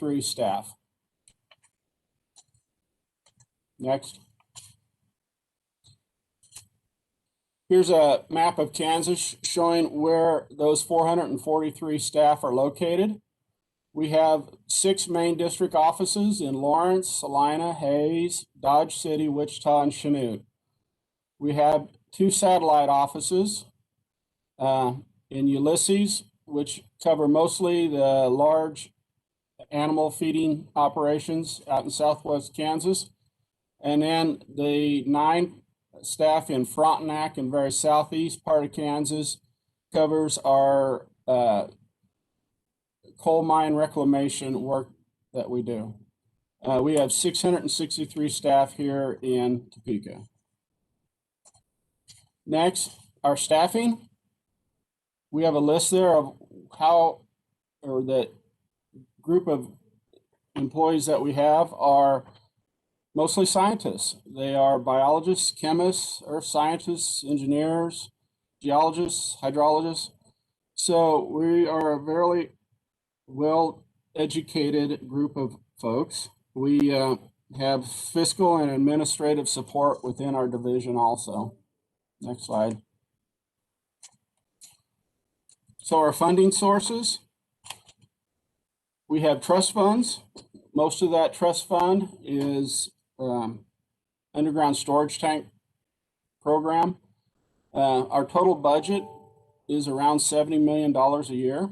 443 staff. Next. Here's a map of Kansas showing where those 443 staff are located. We have 6 main district offices in Lawrence, Salina, Hayes, Dodge City, Wichita, and Chanute. We have 2 satellite offices in Ulysses, which cover mostly the large animal feeding operations out in southwest Kansas. And then the 9 staff in Frontenac and very southeast part of Kansas covers our coal mine reclamation work that we do. We have 663 staff here in Topeka. Next, our staffing. We have a list there of how, or the group of employees that we have are mostly scientists. They are biologists, chemists, earth scientists, engineers, geologists, hydrologists. So we are a very well-educated group of folks. We have fiscal and administrative support within our division also. Next slide. So our funding sources, we have trust funds. Most of that trust fund is underground storage tank program. Our total budget is around $70 million a year.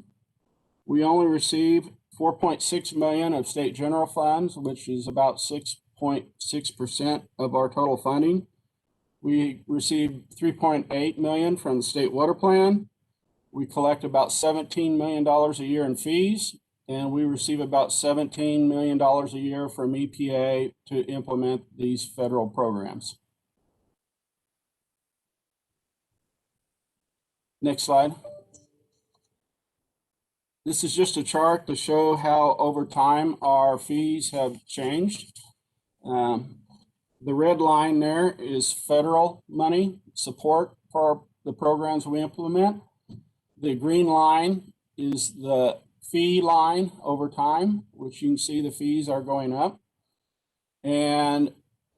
We only receive $4.6 million of state general funds, which is about 6.6% of our total funding. We receive $3.8 million from the state water plan. We collect about $17 million a year in fees, and we receive about $17 million a year from EPA to implement these federal programs. Next slide. This is just a chart to show how over time our fees have changed. The red line there is federal money support for the programs we implement. The green line is the fee line over time, which you can see the fees are going up. And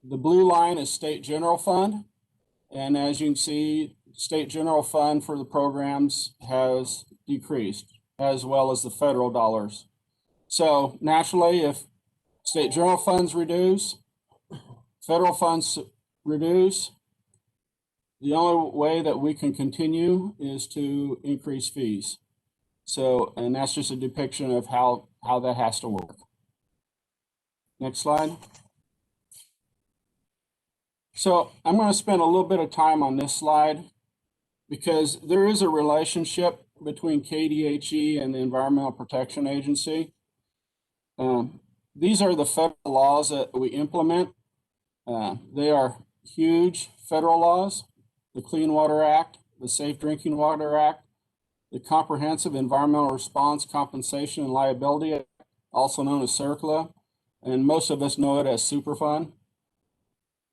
the blue line is state general fund. And as you can see, state general fund for the programs has decreased, as well as the federal dollars. So naturally, if state general funds reduce, federal funds reduce, the only way that we can continue is to increase fees. So, and that's just a depiction of how that has to work. Next slide. So I'm going to spend a little bit of time on this slide because there is a relationship between Kdhe and the Environmental Protection Agency. These are the federal laws that we implement. They are huge federal laws: the Clean Water Act, the Safe Drinking Water Act, the Comprehensive Environmental Response Compensation and Liability Act, also known as CERCLA, and most of us know it as Superfund.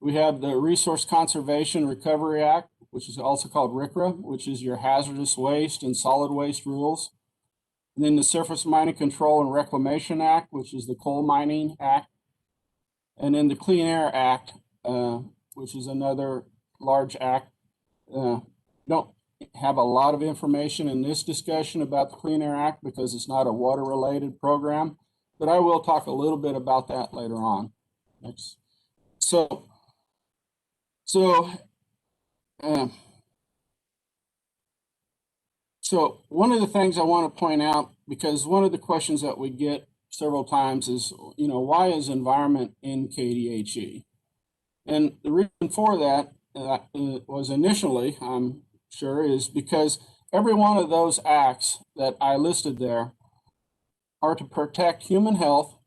We have the Resource Conservation Recovery Act, which is also called RCRA, which is your hazardous waste and solid waste rules. And then the Surface Mining Control and Reclamation Act, which is the Coal Mining Act. And then the Clean Air Act, which is another large act. Don't have a lot of information in this discussion about the Clean Air Act because it's not a water-related program, but I will talk a little bit about that later on. Next. So one of the things I want to point out, because one of the questions that we get several times is, why is environment in Kdhe? And the reason for that was initially, I'm sure, is because every one of those acts that I listed there are to protect human health,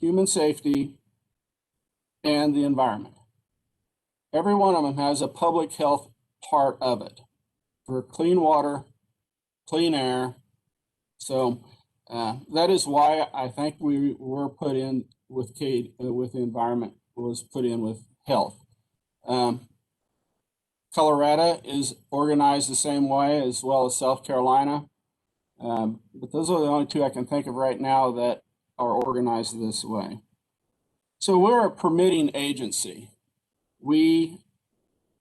human safety, and the environment. Every one of them has a public health part of it for clean water, clean air. So that is why I think we were put in with with the environment, was put in with health. Colorado is organized the same way, as well as South Carolina. But those are the only two I can think of right now that are organized this way. So we're a permitting agency. We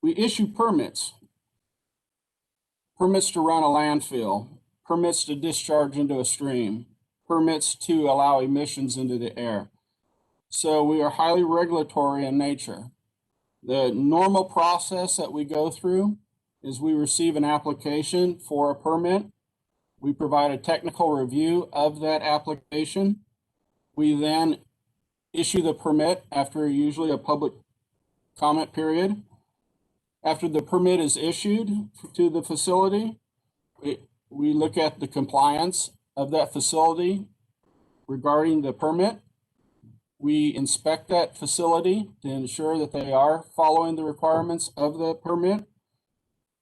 issue permits to run a landfill, permits to discharge into a stream, permits to allow emissions into the air. So we are highly regulatory in nature. The normal process that we go through is we receive an application for a permit. We provide a technical review of that application. We then issue the permit after usually a public comment period. After the permit is issued to the facility, we look at the compliance of that facility regarding the permit. We inspect that facility to ensure that they are following the requirements of the permit.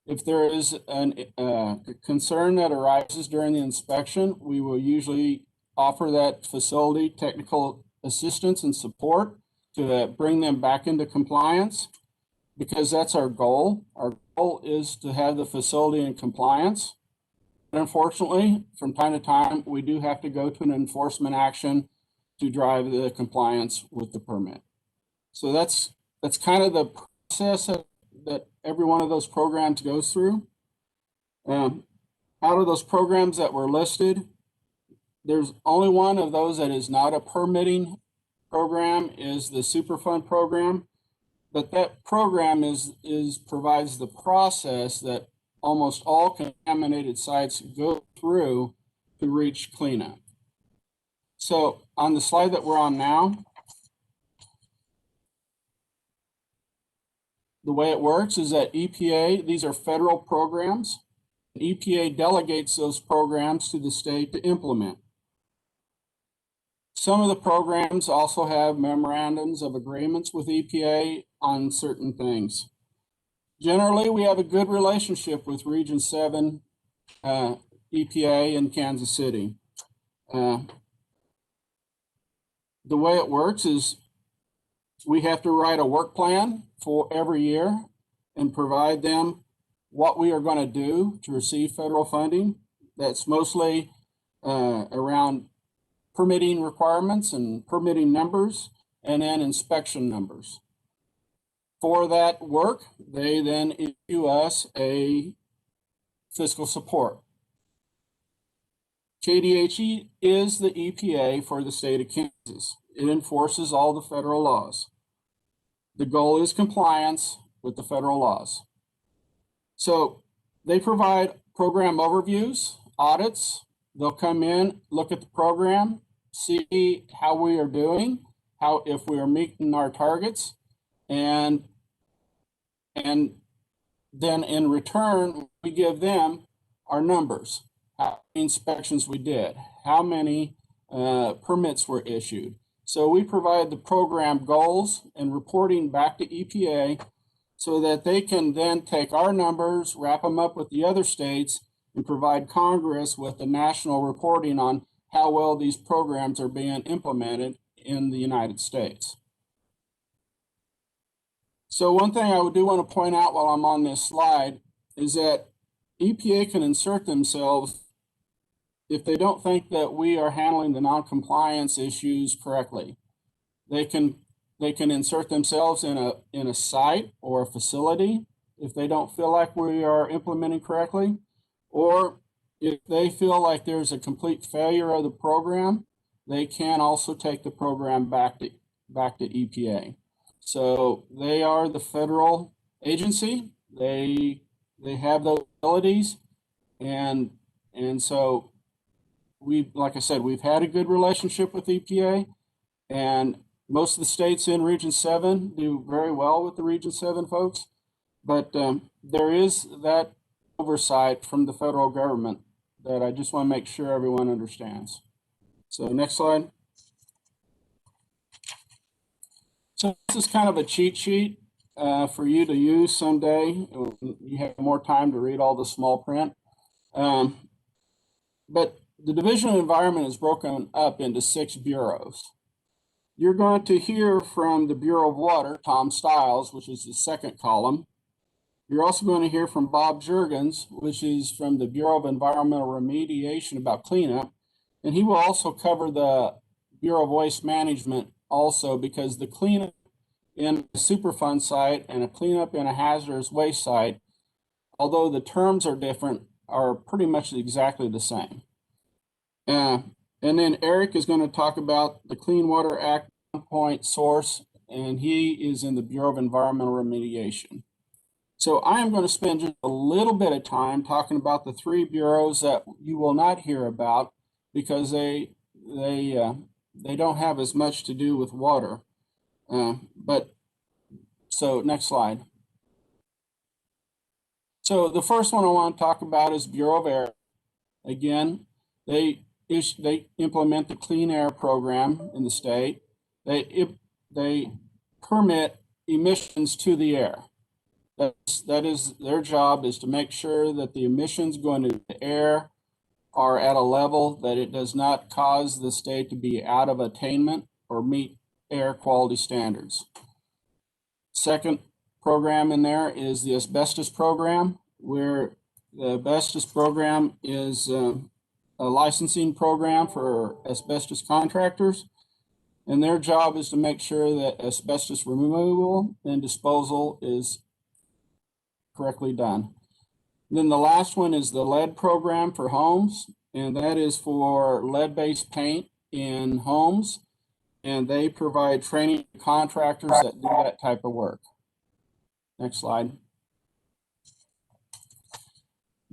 If there is a concern that arises during the inspection, we will usually offer that facility technical assistance and support to bring them back into compliance, because that's our goal. Our goal is to have the facility in compliance. But unfortunately, from time to time, we do have to go to an enforcement action to drive the compliance with the permit. So that's kind of the process that every one of those programs goes through. Out of those programs that were listed, there's only one of those that is not a permitting program, is the Superfund program. But that program provides the process that almost all contaminated sites go through to reach cleanup. So on the slide that we're on now, the way it works is that EPA, these are federal programs. EPA delegates those programs to the state to implement. Some of the programs also have memorandums of agreements with EPA on certain things. Generally, we have a good relationship with Region 7 EPA in Kansas City. The way it works is we have to write a work plan for every year and provide them what we are going to do to receive federal funding. That's mostly around permitting requirements and permitting numbers, and then inspection numbers. For that work, they then issue us a fiscal support. Kdhe is the EPA for the state of Kansas. It enforces all the federal laws. The goal is compliance with the federal laws. So they provide program overviews, audits. They'll come in, look at the program, see how we are doing, if we are meeting our targets, and then in return, we give them our numbers, how many inspections we did, how many permits were issued. So we provide the program goals and reporting back to EPA so that they can then take our numbers, wrap them up with the other states, and provide Congress with the national reporting on how well these programs are being implemented in the United States. So one thing I do want to point out while I'm on this slide is that EPA can insert themselves if they don't think that we are handling the non-compliance issues correctly. They can insert themselves in a site or a facility if they don't feel like we are implementing correctly, or if they feel like there's a complete failure of the program, they can also take the program back to EPA. So they are the federal agency. They have those abilities, and so like I said, we've had a good relationship with EPA, and most of the states in Region 7 do very well with the Region 7 folks, but there is that oversight from the federal government that I just want to make sure everyone understands. So next slide. So this is kind of a cheat sheet for you to use someday. You have more time to read all the small print. But the Division of Environment is broken up into 6 bureaus. You're going to hear from the Bureau of Water, Tom Stiles, which is the second column. You're also going to hear from Bob Juergens, which is from the Bureau of Environmental Remediation about cleanup. And he will also cover the Bureau of Waste Management also, because the cleanup in a Superfund site and a cleanup in a hazardous waste site, although the terms are different, are pretty much exactly the same. And then Eric is going to talk about the Clean Water Act point source, and he is in the Bureau of Environmental Remediation. So I am going to spend just a little bit of time talking about the three bureaus that you will not hear about because they don't have as much to do with water. So next slide. So the first one I want to talk about is Bureau of Air. Again, they implement the Clean Air program in the state. They permit emissions to the air. That is their job, is to make sure that the emissions going to the air are at a level that it does not cause the state to be out of attainment or meet air quality standards. Second program in there is the asbestos program, where the asbestos program is a licensing program for asbestos contractors. And their job is to make sure that asbestos removal and disposal is correctly done. And then the last one is the lead program for homes, and that is for lead-based paint in homes, and they provide training to contractors that do that type of work. Next slide.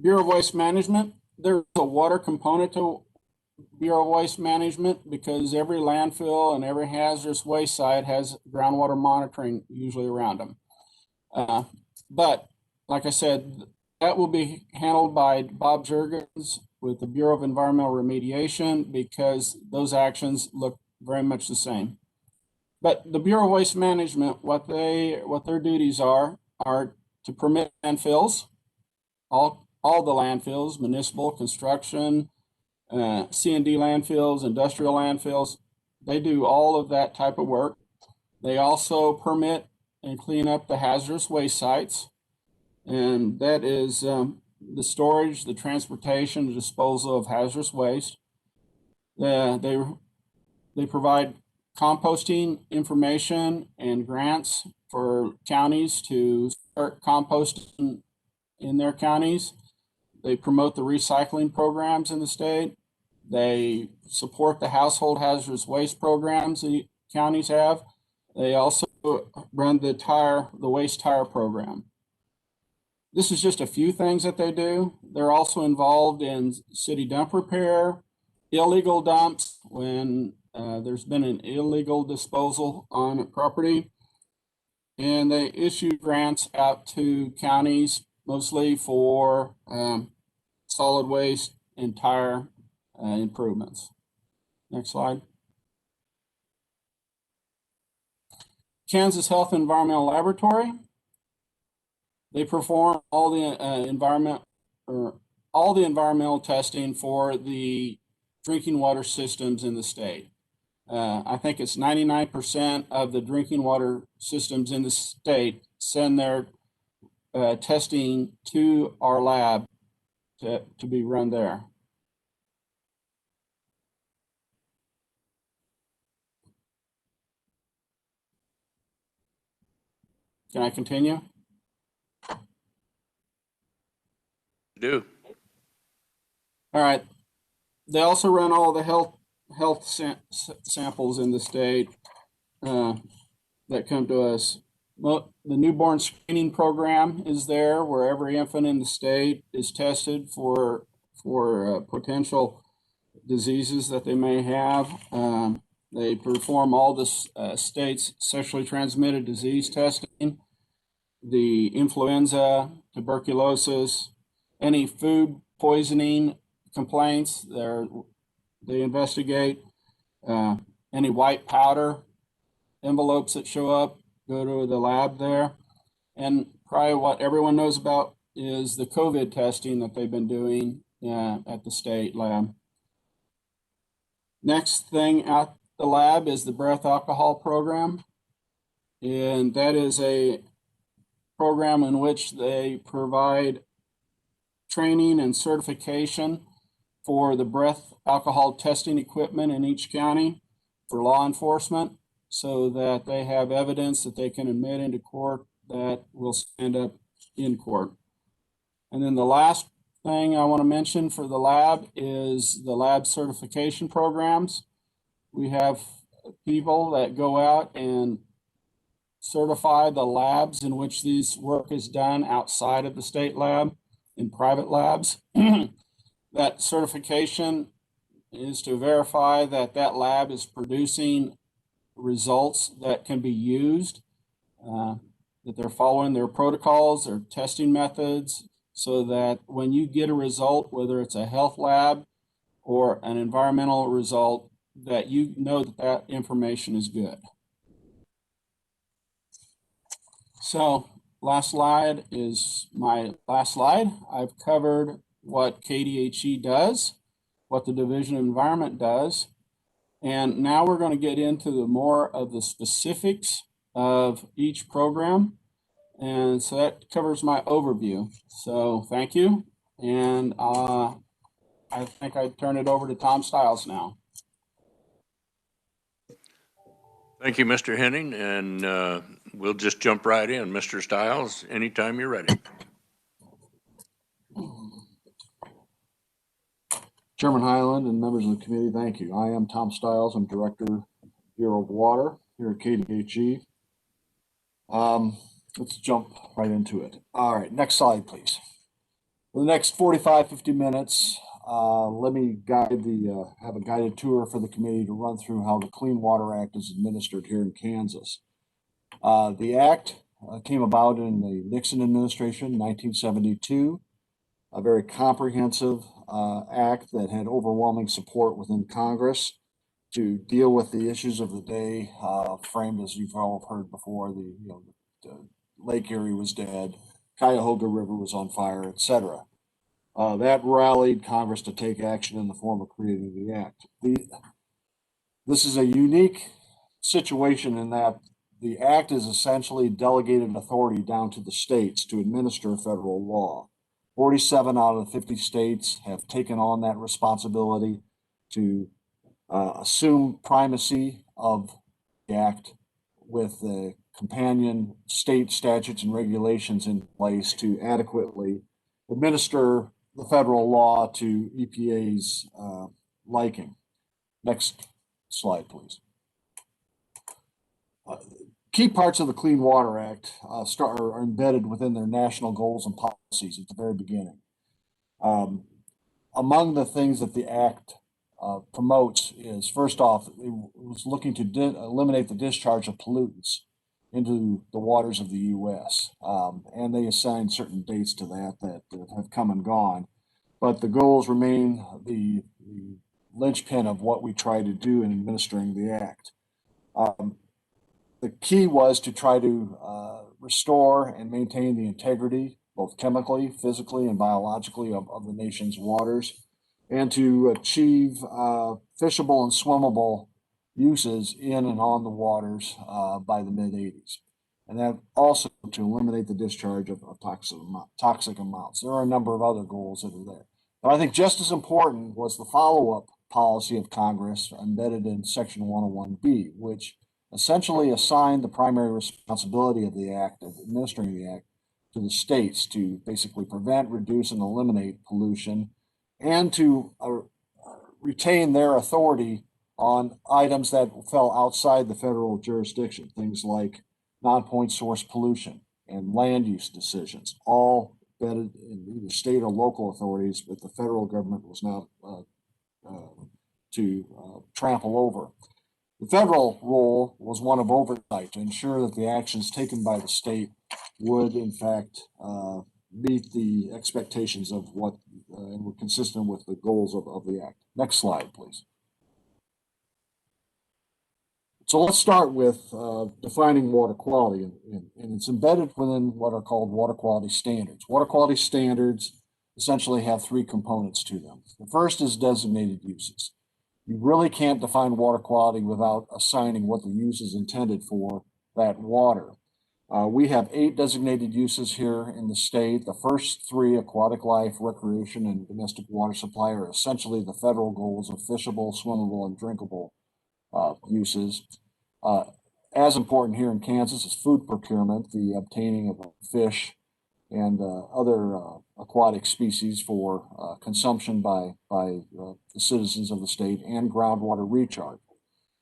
Bureau of Waste Management. There's a water component to Bureau of Waste Management because every landfill and every hazardous waste site has groundwater monitoring usually around them. But like I said, that will be handled by Bob Juergens with the Bureau of Environmental Remediation because those actions look very much the same. But the Bureau of Waste Management, what their duties are to permit landfills, all the landfills, municipal, construction, C&D landfills, industrial landfills. They do all of that type of work. They also permit and clean up the hazardous waste sites. And that is the storage, the transportation, the disposal of hazardous waste. They provide composting information and grants for counties to start composting in their counties. They promote the recycling programs in the state. They support the household hazardous waste programs the counties have. They also run the waste tire program. This is just a few things that they do. They're also involved in city dump repair, illegal dumps when there's been an illegal disposal on a property. And they issue grants out to counties mostly for solid waste and tire improvements. Next slide. Kansas Health Environmental Laboratory. They perform all the environmental testing for the drinking water systems in the state. I think it's 99% of the drinking water systems in the state send their testing to our lab to be run there. Can I continue? Do. All right. They also run all the health samples in the state that come to us. The newborn screening program is there, where every infant in the state is tested for potential diseases that they may have. They perform all the state's sexually transmitted disease testing, the influenza, tuberculosis, any food poisoning complaints. They investigate any white powder envelopes that show up, go to the lab there. And probably what everyone knows about is the COVID testing that they've been doing at the state lab. Next thing at the lab is the breath alcohol program. And that is a program in which they provide training and certification for the breath alcohol testing equipment in each county. for law enforcement so that they have evidence that they can admit into court that will stand up in court. And then the last thing I want to mention for the lab is the lab certification programs. We have people that go out and certify the labs in which this work is done outside of the state lab in private labs. That certification is to verify that that lab is producing results that can be used, that they're following their protocols, their testing methods, so that when you get a result, whether it's a health lab or an environmental result, that you know that that information is good. So last slide is my last slide. I've covered what Kdhe does, what the Division of Environment does, and now we're going to get into the more of the specifics of each program. And so that covers my overview. So thank you. And I think I turn it over to Tom Stiles now. Thank you, Mr. Henning, and we'll just jump right in. Mr. Stiles, anytime you're ready. Chairman Highland and members of the committee, thank you. I am Tom Stiles. I'm Director, Bureau of Water here at Kdhe. Let's jump right into it. All right, next slide, please. For the next 45, 50 minutes, let me have a guided tour for the committee to run through how the Clean Water Act is administered here in Kansas. The act came about in the Nixon administration, 1972, a very comprehensive act that had overwhelming support within Congress to deal with the issues of the day, framed as you've all heard before. The Lake Erie was dead, Cuyahoga River was on fire, etc. That rallied Congress to take action in the form of creating the act. This is a unique situation in that the act is essentially delegated authority down to the states to administer federal law. 47 out of the 50 states have taken on that responsibility to assume primacy of the act with the companion state statutes and regulations in place to adequately administer the federal law to EPA's liking. Next slide, please. Key parts of the Clean Water Act are embedded within their national goals and policies at the very beginning. Among the things that the Act promotes is, first off, it was looking to eliminate the discharge of pollutants into the waters of the U.S. And they assigned certain dates to that have come and gone. But the goals remain the linchpin of what we try to do in administering the Act. The key was to try to restore and maintain the integrity, both chemically, physically, and biologically of the nation's waters, and to achieve fishable and swimmable uses in and on the waters by the mid-'80s. And that also to eliminate the discharge of toxic amounts. There are a number of other goals that are there. But I think just as important was the follow-up policy of Congress embedded in Section 101B, which essentially assigned the primary responsibility of the act, of administering the act, to the states to basically prevent, reduce, and eliminate pollution, and to retain their authority on items that fell outside the federal jurisdiction, things like non-point source pollution and land use decisions, all embedded in either state or local authorities, but the federal government was not to trample over. The federal role was one of oversight to ensure that the actions taken by the state would, in fact, meet the expectations of what and were consistent with the goals of the Act. Next slide, please. So let's start with defining water quality, and it's embedded within what are called water quality standards. Water quality standards essentially have three components to them. The first is designated uses. You really can't define water quality without assigning what the use is intended for that water. We have 8 designated uses here in the state. The first 3, aquatic life, recreation, and domestic water supply, are essentially the federal goals of fishable, swimmable, and drinkable uses. As important here in Kansas is food procurement, the obtaining of fish and other aquatic species for consumption by the citizens of the state, and groundwater recharge.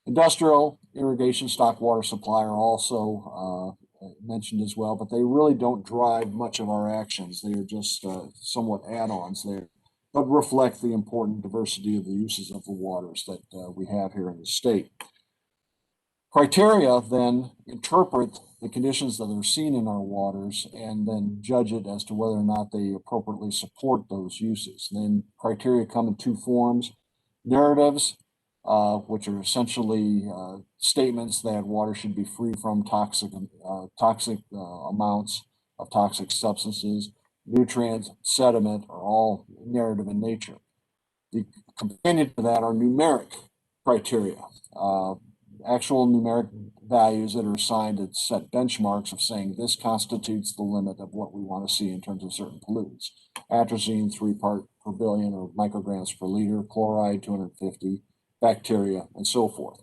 Industrial, irrigation, stock water supply are also mentioned as well, but they really don't drive much of our actions. They are just somewhat add-ons there, but reflect the important diversity of the uses of the waters that we have here in the state. Criteria then interpret the conditions that are seen in our waters and then judge it as to whether or not they appropriately support those uses. And then criteria come in two forms: narratives, which are essentially statements that water should be free from toxic amounts of toxic substances. Nutrients, sediment are all narrative in nature. The companion to that are numeric criteria, actual numeric values that are assigned to set benchmarks of saying this constitutes the limit of what we want to see in terms of certain pollutants. Atrazine, 3 parts per billion or micrograms per liter, chloride, 250, bacteria, and so forth.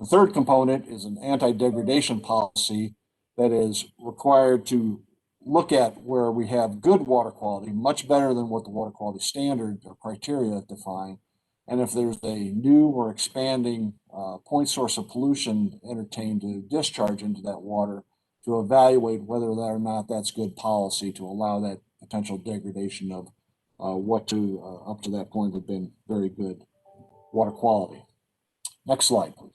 The third component is an anti-degradation policy that is required to look at where we have good water quality, much better than what the water quality standard or criteria define. And if there's a new or expanding point source of pollution entertained to discharge into that water, to evaluate whether or not that's good policy to allow that potential degradation of what to up to that point had been very good water quality. Next slide, please.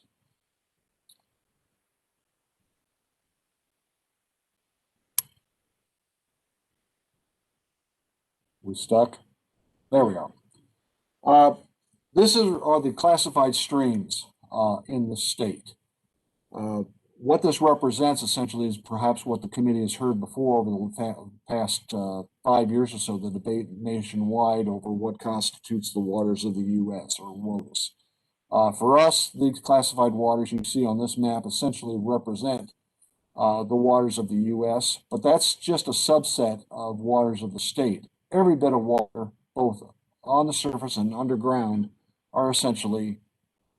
We stuck? There we are. This are the classified streams in the state. What this represents essentially is perhaps what the committee has heard before over the past 5 years or so, the debate nationwide over what constitutes the waters of the U.S. or WOTUS. For us, these classified waters you see on this map essentially represent the waters of the U.S., but that's just a subset of waters of the state. Every bit of water, both on the surface and underground, are essentially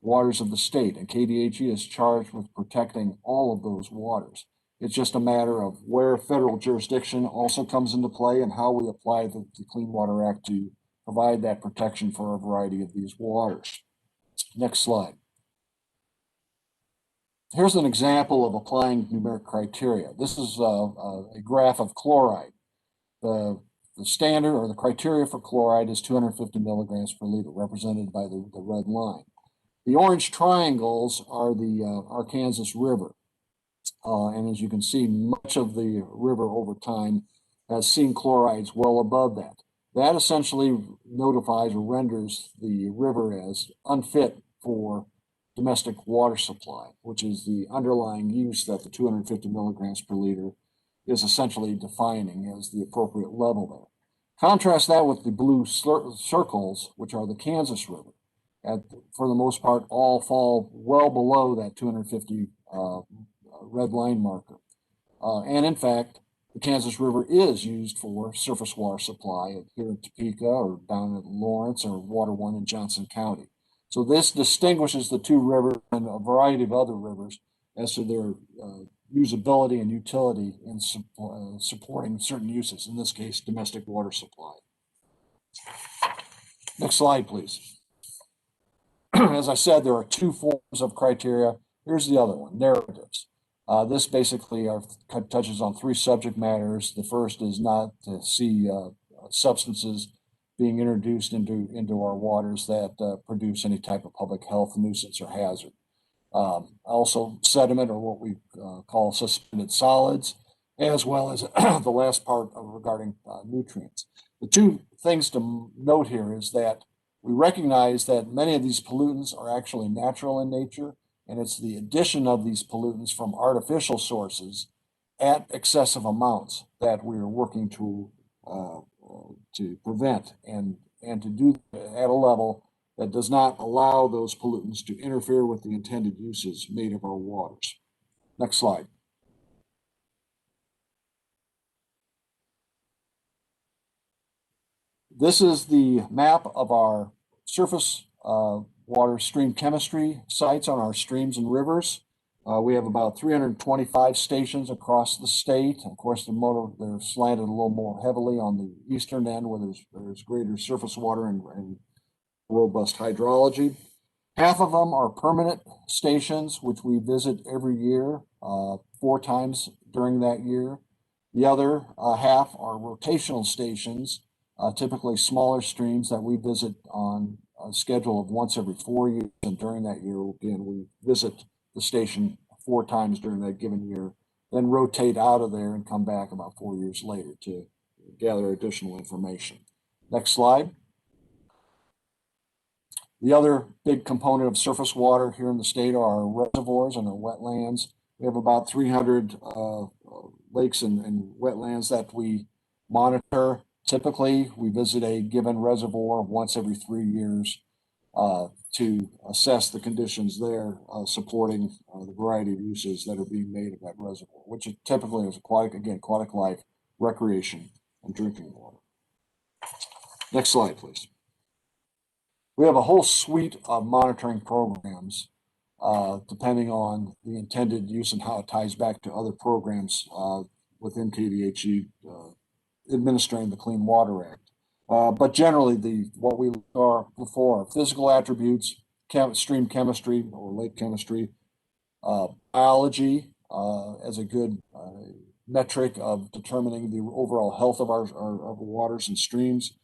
waters of the state, and Kdhe is charged with protecting all of those waters. It's just a matter of where federal jurisdiction also comes into play and how we apply the Clean Water Act to provide that protection for a variety of these waters. Next slide. Here's an example of applying numeric criteria. This is a graph of chloride. The standard or the criteria for chloride is 250 milligrams per liter, represented by the red line. The orange triangles are the Arkansas River. And as you can see, much of the river over time has seen chlorides well above that. That essentially notifies or renders the river as unfit for domestic water supply, which is the underlying use that the 250 milligrams per liter is essentially defining as the appropriate level there. Contrast that with the blue circles, which are the Kansas River. For the most part, all fall well below that 250 red line marker. And in fact, the Kansas River is used for surface water supply here in Topeka or down at Lawrence or Water One in Johnson County. So this distinguishes the two rivers and a variety of other rivers as to their usability and utility in supporting certain uses, in this case, domestic water supply. Next slide, please. As I said, there are two forms of criteria. Here's the other one, narratives. This basically touches on three subject matters. The first is not to see substances being introduced into our waters that produce any type of public health nuisance or hazard. Also sediment, or what we call suspended solids, as well as the last part regarding nutrients. The two things to note here is that we recognize that many of these pollutants are actually natural in nature, and it's the addition of these pollutants from artificial sources at excessive amounts that we are working to prevent and to do at a level that does not allow those pollutants to interfere with the intended uses made of our waters. Next slide. This is the map of our surface water stream chemistry sites on our streams and rivers. We have about 325 stations across the state. Of course, they're slanted a little more heavily on the eastern end where there's greater surface water and robust hydrology. Half of them are permanent stations, which we visit every year, 4 times during that year. The other half are rotational stations, typically smaller streams that we visit on a schedule of once every 4 years. And during that year, again, we visit the station 4 times during that given year, then rotate out of there and come back about 4 years later to gather additional information. Next slide. The other big component of surface water here in the state are our reservoirs and our wetlands. We have about 300 lakes and wetlands that we monitor. Typically, we visit a given reservoir once every 3 years to assess the conditions there, supporting the variety of uses that are being made of that reservoir, which typically is aquatic life, recreation, and drinking water. Next slide, please. We have a whole suite of monitoring programs, depending on the intended use and how it ties back to other programs within Kdhe administering the Clean Water Act. But generally, what we are before physical attributes, stream chemistry or lake chemistry, biology as a good metric of determining the overall health of our waters and streams,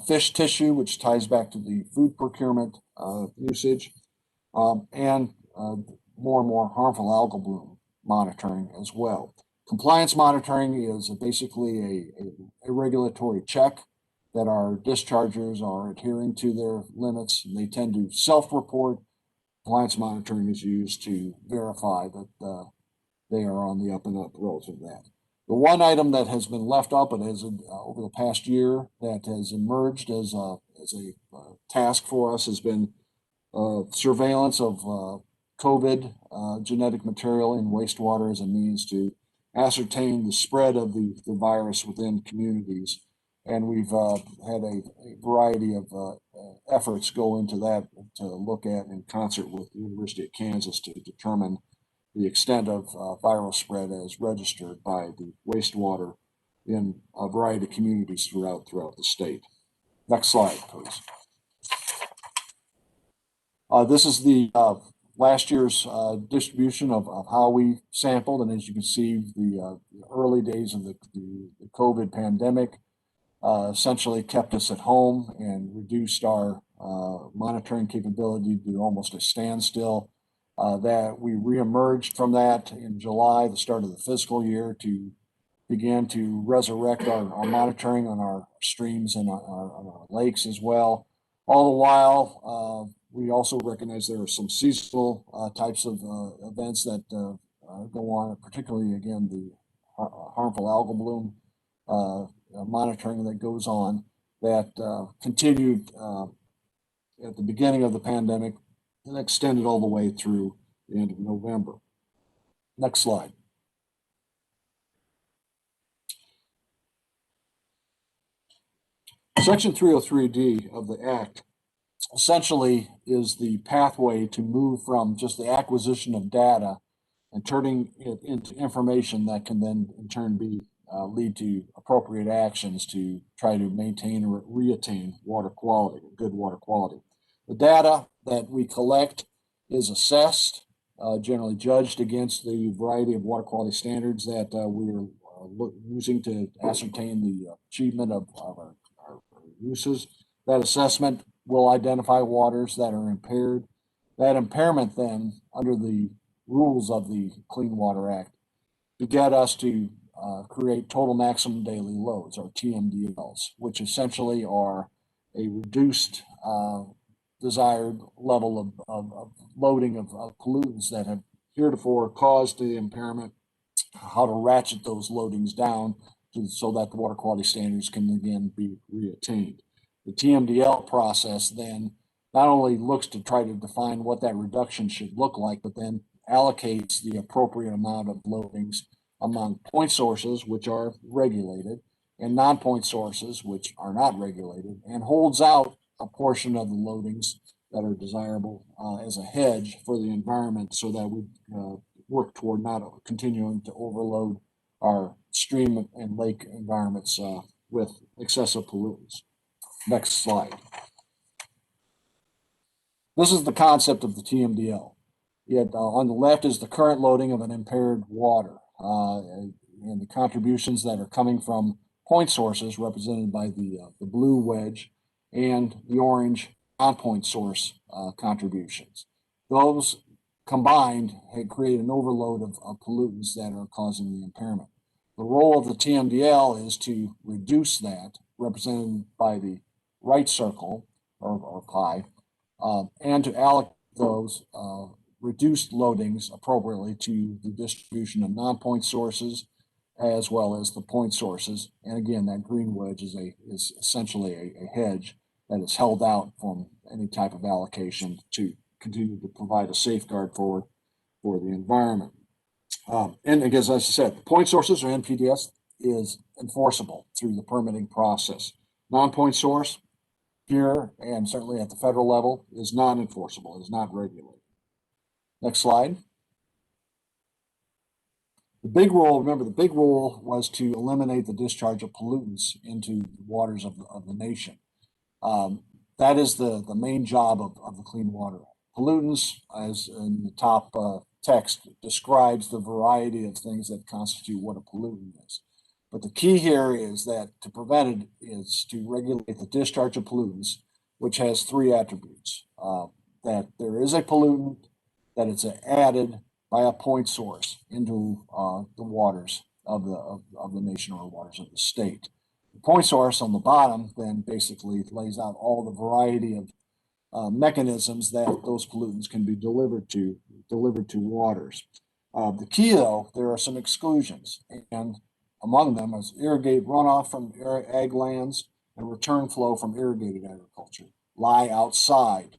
fish tissue, which ties back to the food procurement usage, and more and more harmful algal bloom monitoring as well. Compliance monitoring is basically a regulatory check that our dischargers are adhering to their limits, and they tend to self-report. Compliance monitoring is used to verify that they are on the up and up relative to that. The one item that has been left up and has over the past year that has emerged as a task for us has been surveillance of COVID genetic material in wastewater as a means to ascertain the spread of the virus within communities. And we've had a variety of efforts go into that to look at in concert with the University of Kansas to determine the extent of viral spread as registered by the wastewater in a variety of communities throughout the state. Next slide, please. This is the last year's distribution of how we sampled, and as you can see, the early days of the COVID pandemic essentially kept us at home and reduced our monitoring capability to almost a standstill. That we reemerged from that in July, the start of the fiscal year, to begin to resurrect our monitoring on our streams and on our lakes as well. All the while, we also recognize there are some seasonal types of events that go on, particularly, again, the harmful algal bloom monitoring that goes on that continued at the beginning of the pandemic and extended all the way through the end of November. Next slide. Section 303D of the Act essentially is the pathway to move from just the acquisition of data and turning it into information that can then in turn be lead to appropriate actions to try to maintain or reattain water quality, good water quality. The data that we collect is assessed, generally judged against the variety of water quality standards that we're using to ascertain the achievement of our uses. That assessment will identify waters that are impaired. That impairment then, under the rules of the Clean Water Act, to get us to create total maximum daily loads, or TMDLs, which essentially are a reduced desired level of loading of pollutants that have heretofore caused the impairment, how to ratchet those loadings down so that the water quality standards can again be reattained. The TMDL process then not only looks to try to define what that reduction should look like, but then allocates the appropriate amount of loadings among point sources, which are regulated, and non-point sources, which are not regulated, and holds out a portion of the loadings that are desirable as a hedge for the environment, so that we work toward not continuing to overload our stream and lake environments with excessive pollutants. Next slide. This is the concept of the TMDL. Yet on the left is the current loading of an impaired water, and the contributions that are coming from point sources represented by the blue wedge and the orange non-point source contributions. Those combined create an overload of pollutants that are causing the impairment. The role of the TMDL is to reduce that, represented by the right circle or pie, and to allocate those reduced loadings appropriately to the distribution of non-point sources as well as the point sources. And again, that green wedge is essentially a hedge that is held out from any type of allocation to continue to provide a safeguard for the environment. And again, as I said, the point sources or NPDES is enforceable through the permitting process. Non-point source here and certainly at the federal level is not enforceable, is not regulated. Next slide. The big rule, remember, the big rule was to eliminate the discharge of pollutants into the waters of the nation. That is the main job of the Clean Water Act. Pollutants, as in the top text, describes the variety of things that constitute what a pollutant is. But the key here is that to prevent it is to regulate the discharge of pollutants, which has three attributes. That there is a pollutant, that it's added by a point source into the waters of the nation or waters of the state. The point source on the bottom then basically lays out all the variety of mechanisms that those pollutants can be delivered to waters. The key, though, there are some exclusions, and among them is irrigate runoff from ag lands and return flow from irrigated agriculture lie outside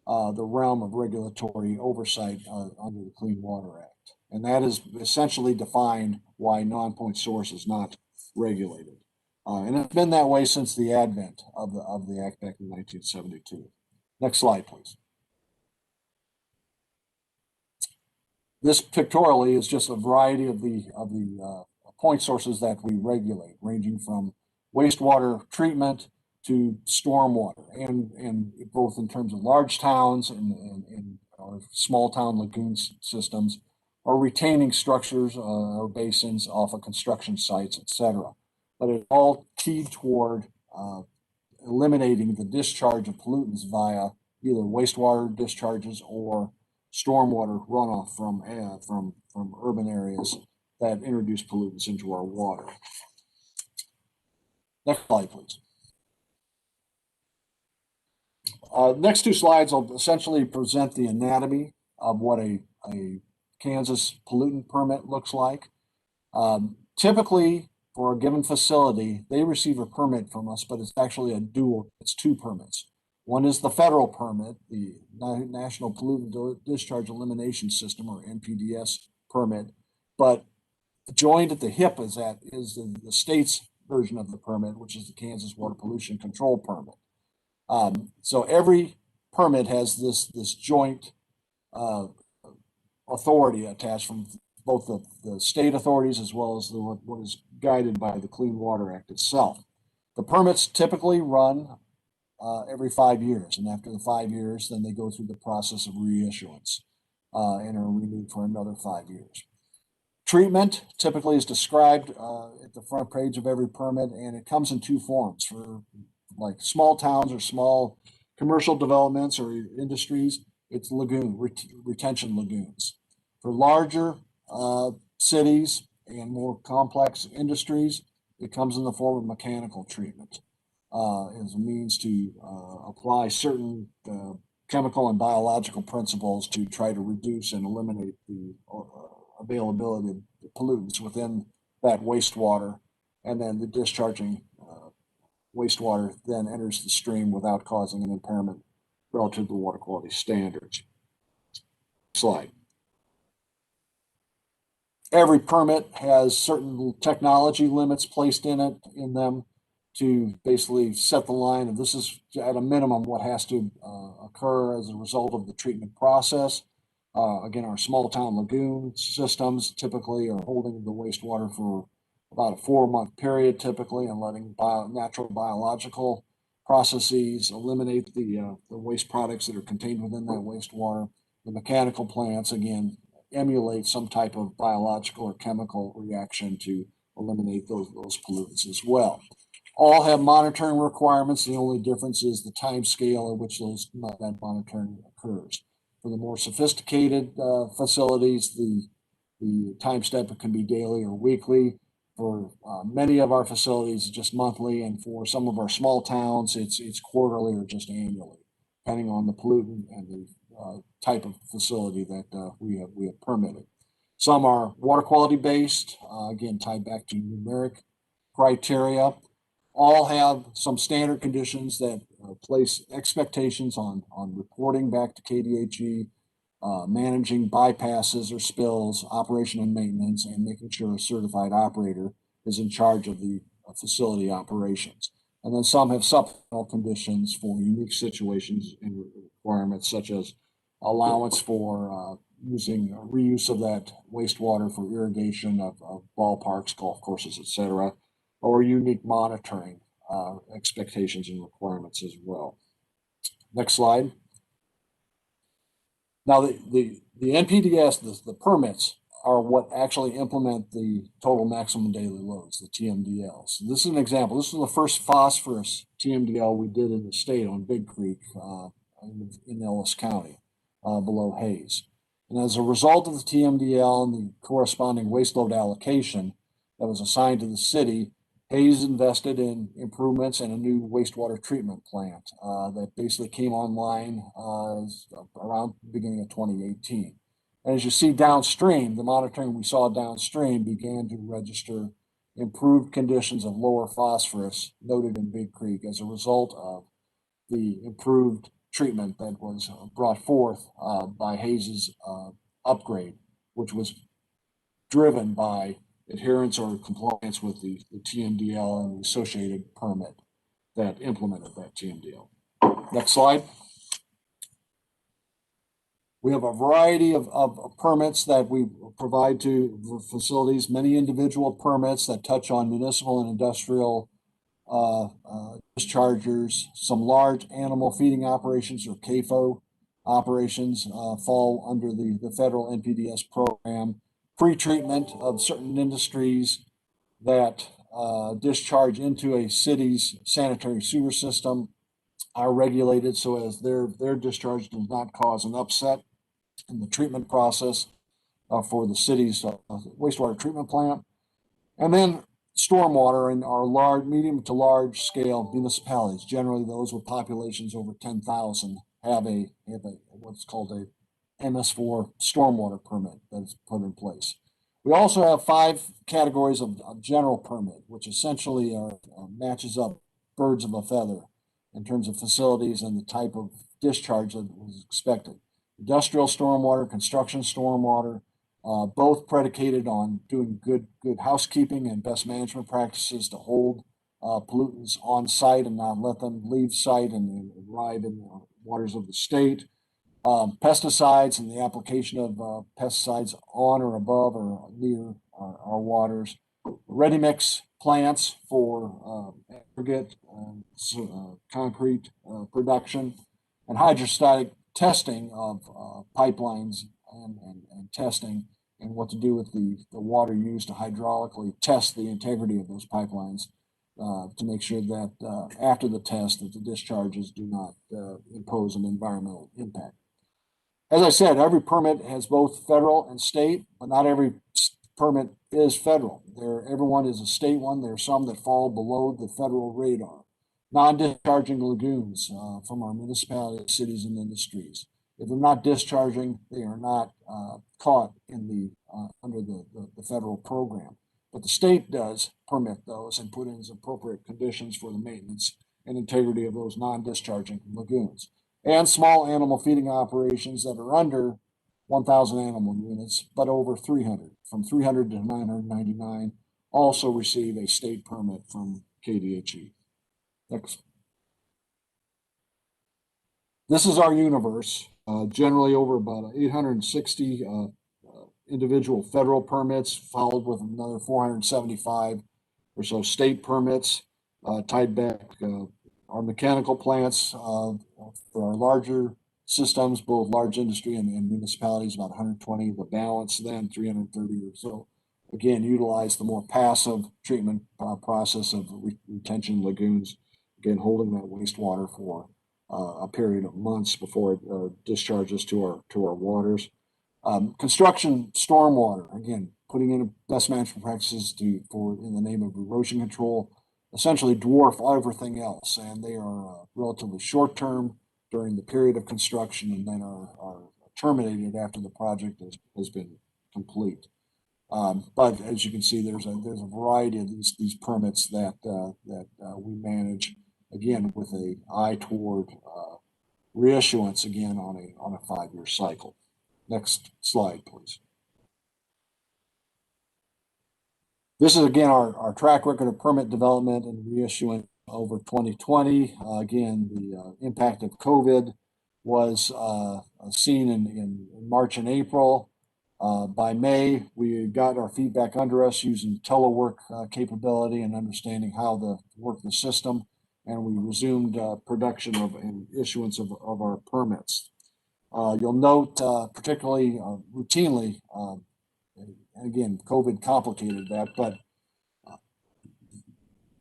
the realm of regulatory oversight under the Clean Water Act. And that is essentially defined why non-point source is not regulated. And it's been that way since the advent of the Act back in 1972. Next slide, please. This pictorially is just a variety of the point sources that we regulate, ranging from wastewater treatment to stormwater, and both in terms of large towns and small town lagoon systems, or retaining structures or basins off of construction sites, etc. But it's all keyed toward eliminating the discharge of pollutants via either wastewater discharges or stormwater runoff from urban areas that introduce pollutants into our water. Next slide, please. Next two slides will essentially present the anatomy of what a Kansas pollutant permit looks like. Typically, for a given facility, they receive a permit from us, but it's actually it's two permits. One is the federal permit, the National Pollutant Discharge Elimination System, or NPDES permit, but joined at the hip is the state's version of the permit, which is the Kansas Water Pollution Control Permit. So every permit has this joint authority attached from both the state authorities as well as what is guided by the Clean Water Act itself. The permits typically run every 5 years, and after the 5 years, then they go through the process of reissuance and are renewed for another 5 years. Treatment typically is described at the front page of every permit, and it comes in two forms. For like small towns or small commercial developments or industries, it's retention lagoons. For larger cities and more complex industries, it comes in the form of mechanical treatment as a means to apply certain chemical and biological principles to try to reduce and eliminate the availability of the pollutants within that wastewater, and then the discharging wastewater then enters the stream without causing an impairment relative to water quality standards. Slide. Every permit has certain technology limits placed in them. to basically set the line of this is at a minimum what has to occur as a result of the treatment process. Again, our small town lagoon systems typically are holding the wastewater for about a 4-month period typically, and letting natural biological processes eliminate the waste products that are contained within that wastewater. The mechanical plants, again, emulate some type of biological or chemical reaction to eliminate those pollutants as well. All have monitoring requirements. The only difference is the time scale at which that monitoring occurs. For the more sophisticated facilities, the time step can be daily or weekly. For many of our facilities, it's just monthly, and for some of our small towns, it's quarterly or just annually, depending on the pollutant and the type of facility that we have permitted. Some are water quality based, again tied back to numeric criteria. All have some standard conditions that place expectations on reporting back to Kdhe, managing bypasses or spills, operation and maintenance, and making sure a certified operator is in charge of the facility operations. And then some have supplemental conditions for unique situations and requirements, such as allowance for using reuse of that wastewater for irrigation of ballparks, golf courses, etc., or unique monitoring expectations and requirements as well. Next slide. Now, the NPDES, the permits are what actually implement the total maximum daily loads, the TMDLs. So this is an example. This is the first phosphorus TMDL we did in the state on Big Creek in Ellis County, below Hayes. And as a result of the TMDL and the corresponding waste load allocation that was assigned to the city, Hayes invested in improvements and a new wastewater treatment plant that basically came online around the beginning of 2018. And as you see downstream, the monitoring we saw downstream began to register improved conditions of lower phosphorus noted in Big Creek as a result of the improved treatment that was brought forth by Hayes's upgrade, which was driven by adherence or compliance with the TMDL and the associated permit that implemented that TMDL. Next slide. We have a variety of permits that we provide to facilities, many individual permits that touch on municipal and industrial dischargers. Some large animal feeding operations, or CAFO operations, fall under the federal NPDES program. Pre-treatment of certain industries that discharge into a city's sanitary sewer system are regulated so as their discharge does not cause an upset in the treatment process for the city's wastewater treatment plant. And then stormwater in our medium to large scale municipalities, generally those with populations over 10,000, have what's called a MS4 stormwater permit that is put in place. We also have 5 categories of general permit, which essentially matches up birds of a feather in terms of facilities and the type of discharge that was expected. Industrial stormwater, construction stormwater, both predicated on doing good housekeeping and best management practices to hold pollutants on site and not let them leave site and arrive in the waters of the state. Pesticides and the application of pesticides on or above or near our waters. Ready mix plants for aggregate concrete production, and hydrostatic testing of pipelines and testing, and what to do with the water used to hydraulically test the integrity of those pipelines to make sure that after the test that the discharges do not impose an environmental impact. As I said, every permit has both federal and state, but not every permit is federal. Everyone is a state one. There are some that fall below the federal radar. Non-discharging lagoons from our municipalities, cities, and industries. If they're not discharging, they are not caught in under the federal program. But the state does permit those and put in appropriate conditions for the maintenance and integrity of those non-discharging lagoons. And small animal feeding operations that are under 1,000 animal units, but over 300, from 300 to 999, also receive a state permit from Kdhe. Next. This is our universe, generally over about 860 individual federal permits, followed with another 475 or so state permits, tied back our mechanical plants for our larger systems, both large industry and municipalities, about 120. The balance then 330 or so, again, utilize the more passive treatment process of retention lagoons, again, holding that wastewater for a period of months before it discharges to our waters. Construction stormwater, again, putting in best management practices for in the name of erosion control, essentially dwarf everything else, and they are relatively short term during the period of construction, and then are terminated after the project has been complete. But as you can see, there's a variety of these permits that we manage, again, with an eye toward reissuance again on a 5-year cycle. Next slide, please. This is again our track record of permit development and reissuance over 2020. Again, the impact of COVID was seen in March and April. By May, we got our feedback under us using telework capability and understanding how to work the system, and we resumed production and issuance of our permits. You'll note, particularly routinely, and again, COVID complicated that, but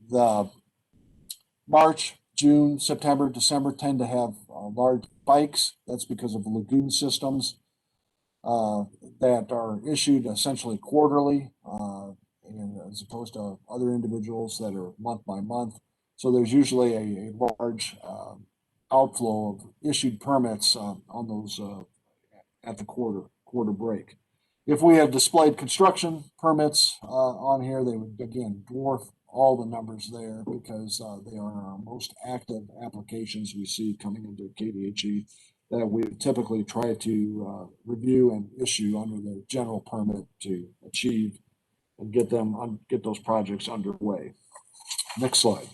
the March, June, September, December tend to have large spikes. That's because of lagoon systems that are issued essentially quarterly, and as opposed to other individuals that are month by month. So there's usually a large outflow of issued permits on those at the quarter break. If we had displayed construction permits on here, they would again dwarf all the numbers there because they are our most active applications we see coming into Kdhe that we typically try to review and issue under the general permit to achieve and get those projects underway. Next slide.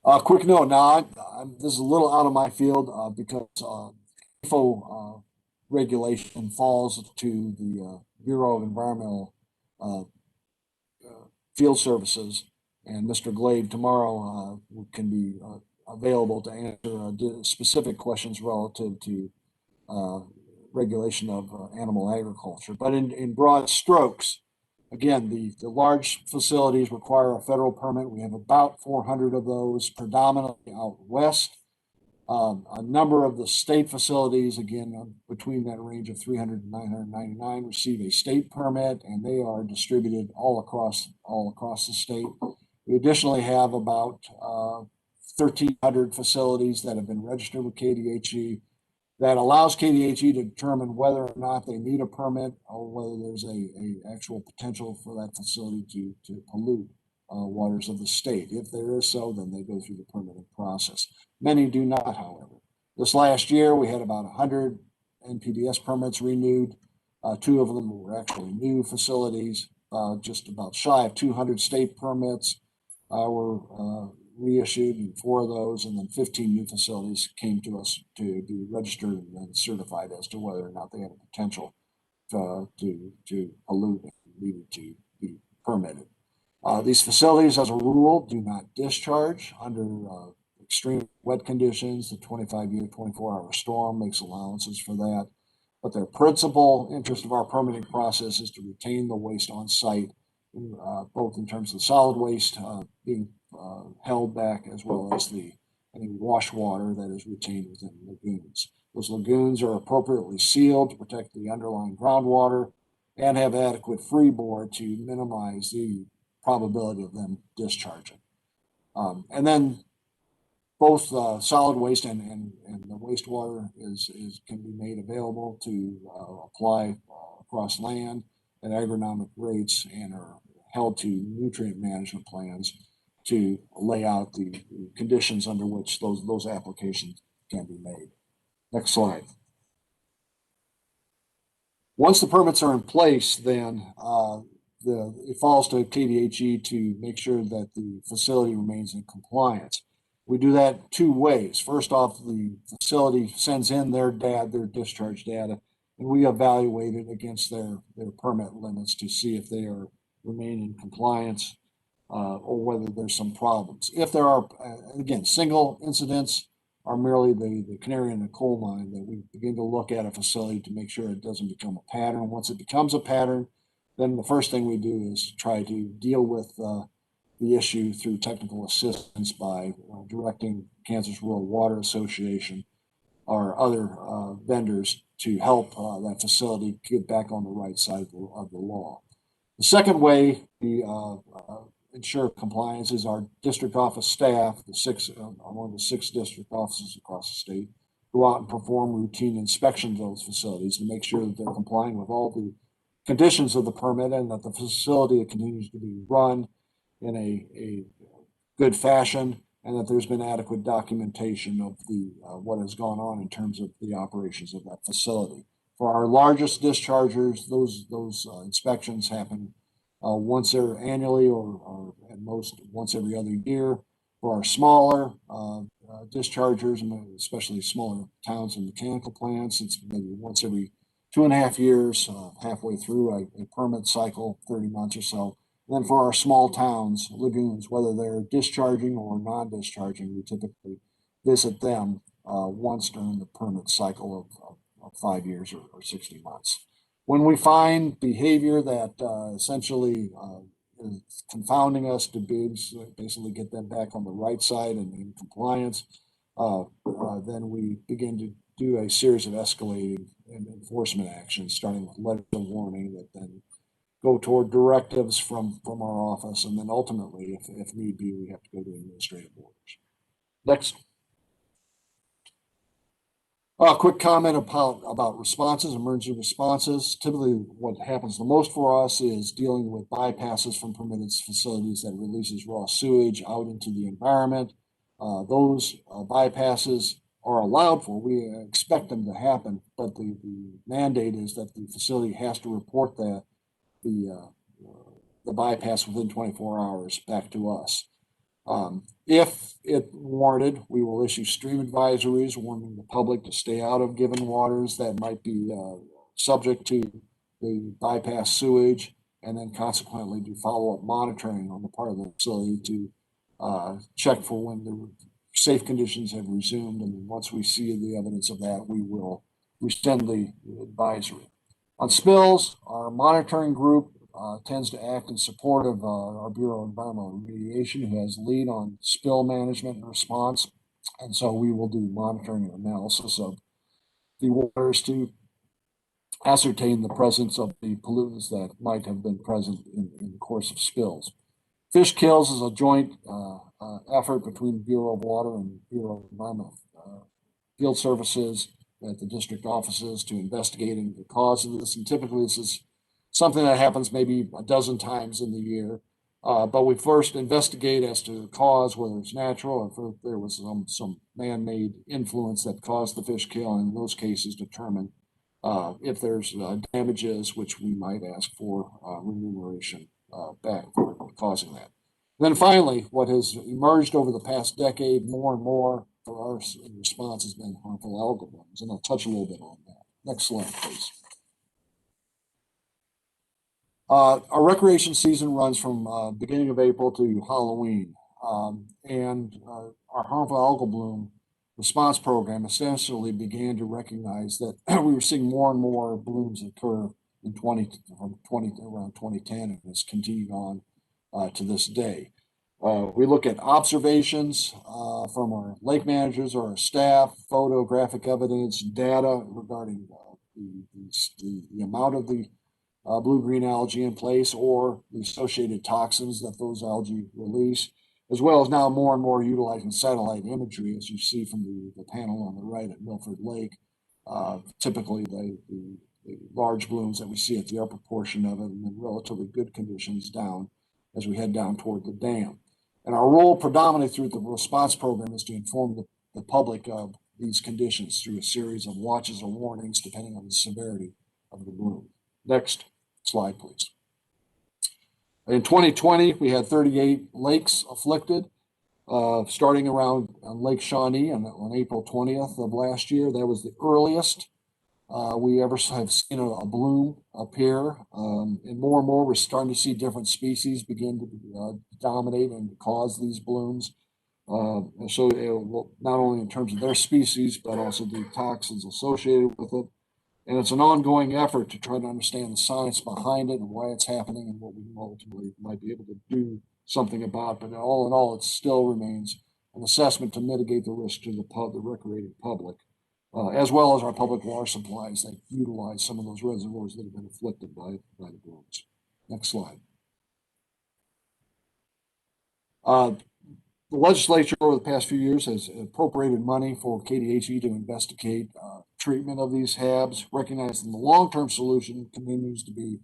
Quick note. Now, this is a little out of my field because FO regulation falls to the Bureau of Environmental Field Services, and Mr. Glade tomorrow can be available to answer specific questions relative to regulation of animal agriculture. But in broad strokes, again, the large facilities require a federal permit. We have about 400 of those, predominantly out west. A number of the state facilities, again, between that range of 300 and 999, receive a state permit, and they are distributed all across the state. We additionally have about 1,300 facilities that have been registered with Kdhe that allows Kdhe to determine whether or not they need a permit or whether there's a actual potential for that facility to pollute waters of the state. If there is so, then they go through the permitting process. Many do not, however. This last year, we had about 100 NPDES permits renewed. 2 of them were actually new facilities. Just about shy of 200 state permits were reissued, and 4 of those, and then 15 new facilities came to us to be registered and then certified as to whether or not they had a potential to pollute and needed to be permitted. These facilities, as a rule, do not discharge under extreme wet conditions. The 25-year, 24-hour storm makes allowances for that. But the principal interest of our permitting process is to retain the waste on site, both in terms of solid waste being held back, as well as any wash water that is retained within lagoons. Those lagoons are appropriately sealed to protect the underlying groundwater and have adequate freeboard to minimize the probability of them discharging. And then both solid waste and the wastewater can be made available to apply across land at agronomic rates and are held to nutrient management plans to lay out the conditions under which those applications can be made. Next slide. Once the permits are in place, then it falls to Kdhe to make sure that the facility remains in compliance. We do that two ways. First off, the facility sends in their discharge data, and we evaluate it against their permit limits to see if they are remaining in compliance or whether there's some problems. If there are, again, single incidents are merely the canary in the coal mine that we begin to look at a facility to make sure it doesn't become a pattern. Once it becomes a pattern, then the first thing we do is try to deal with the issue through technical assistance by directing Kansas Rural Water Association or other vendors to help that facility get back on the right side of the law. The second way we ensure compliance is our district office staff, one of the 6 district offices across the state, go out and perform routine inspections of those facilities to make sure that they're complying with all the conditions of the permit and that the facility continues to be run in a good fashion and that there's been adequate documentation of the what has gone on in terms of the operations of that facility. For our largest dischargers, those inspections happen once annually or at most once every other year. For our smaller dischargers, especially smaller towns and mechanical plants, it's maybe once every 2.5 years, halfway through a permit cycle, 30 months or so. And then for our small towns, lagoons, whether they're discharging or non-discharging, we typically visit them once during the permit cycle of 5 years or 60 months. When we find behavior that essentially is confounding us to basically get them back on the right side and in compliance, then we begin to do a series of escalating and enforcement actions, starting with letters of warning that then go toward directives from our office, and then ultimately, if need be, we have to go to administrative orders. Next. A quick comment about responses, emergency responses. Typically, what happens the most for us is dealing with bypasses from permitted facilities that releases raw sewage out into the environment. Those bypasses are allowed for. We expect them to happen, but the mandate is that the facility has to report the bypass within 24 hours back to us. If it warranted, we will issue stream advisories warning the public to stay out of given waters that might be subject to the bypass sewage, and then consequently do follow-up monitoring on the part of the facility to check for when the safe conditions have resumed. And once we see the evidence of that, we will rescind the advisory. On spills, our monitoring group tends to act in support of our Bureau of Environmental Remediation, who has lead on spill management and response. And so we will do monitoring and analysis of the waters to ascertain the presence of the pollutants that might have been present in the course of spills. Fish kills is a joint effort between Bureau of Water and Bureau of Environmental Field Services at the district offices to investigating the cause of this. And typically this is something that happens maybe a dozen times in the year. But we first investigate as to the cause, whether it's natural or if there was some man-made influence that caused the fish kill, and in those cases determine if there's damages, which we might ask for remuneration back for causing that. And then finally, what has emerged over the past decade more and more for our response has been harmful algal blooms, and I'll touch a little bit on that. Next slide, please. Our recreation season runs from beginning of April to Halloween, and our harmful algal bloom response program essentially began to recognize that we were seeing more and more blooms occur in around 2010, and it's continued on to this day. We look at observations from our lake managers or our staff, photographic evidence, data regarding the amount of the blue-green algae in place or the associated toxins that those algae release, as well as now more and more utilizing satellite imagery, as you see from the panel on the right at Milford Lake. Typically, the large blooms that we see at the upper portion of it and in relatively good conditions down as we head down toward the dam. And our role predominantly through the response program is to inform the public of these conditions through a series of watches or warnings depending on the severity of the bloom. Next slide, please. In 2020, we had 38 lakes afflicted, starting around Lake Shawnee on April 20th of last year. That was the earliest we ever have seen a bloom appear. And more, we're starting to see different species begin to dominate and cause these blooms. So not only in terms of their species, but also the toxins associated with it. And it's an ongoing effort to try to understand the science behind it and why it's happening and what we ultimately might be able to do something about. But all in all, it still remains an assessment to mitigate the risk to the recreating public, as well as our public water supplies that utilize some of those reservoirs that have been afflicted by the blooms. Next slide. The legislature over the past few years has appropriated money for Kdhe to investigate treatment of these HABs, recognizing the long-term solution continues to be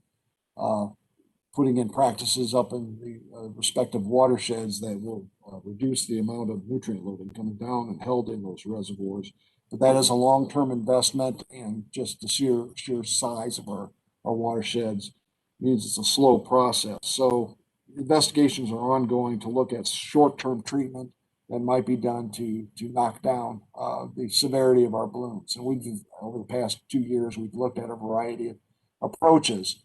putting in practices up in the respective watersheds that will reduce the amount of nutrient loading coming down and held in those reservoirs. But that is a long-term investment, and just the sheer size of our watersheds means it's a slow process. So investigations are ongoing to look at short-term treatment that might be done to knock down the severity of our blooms. And we've, over the past 2 years, we've looked at a variety of approaches.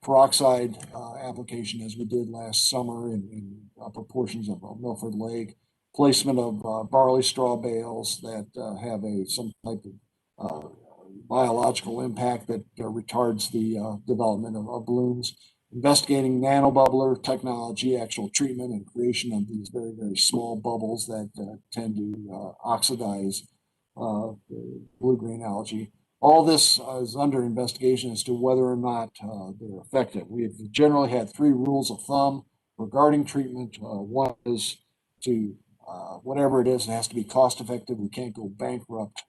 Peroxide application, as we did last summer in upper portions of Milford Lake, placement of barley straw bales that have some type of biological impact that retards the development of blooms, investigating nanobubbler technology, actual treatment and creation of these very, very small bubbles that tend to oxidize blue-green algae. All this is under investigation as to whether or not they're effective. We have generally had 3 rules of thumb regarding treatment. One is to, whatever it is, it has to be cost effective. We can't go bankrupt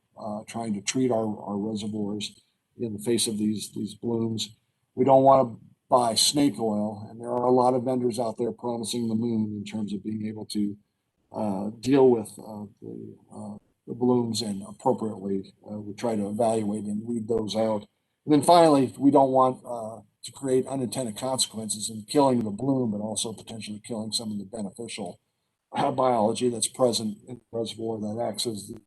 trying to treat our reservoirs in the face of these blooms. We don't want to buy snake oil, and there are a lot of vendors out there promising the moon in terms of being able to deal with the blooms, and appropriately we try to evaluate and weed those out. And then finally, we don't want to create unintended consequences in killing the bloom, but also potentially killing some of the beneficial biology that's present in the reservoir that acts as the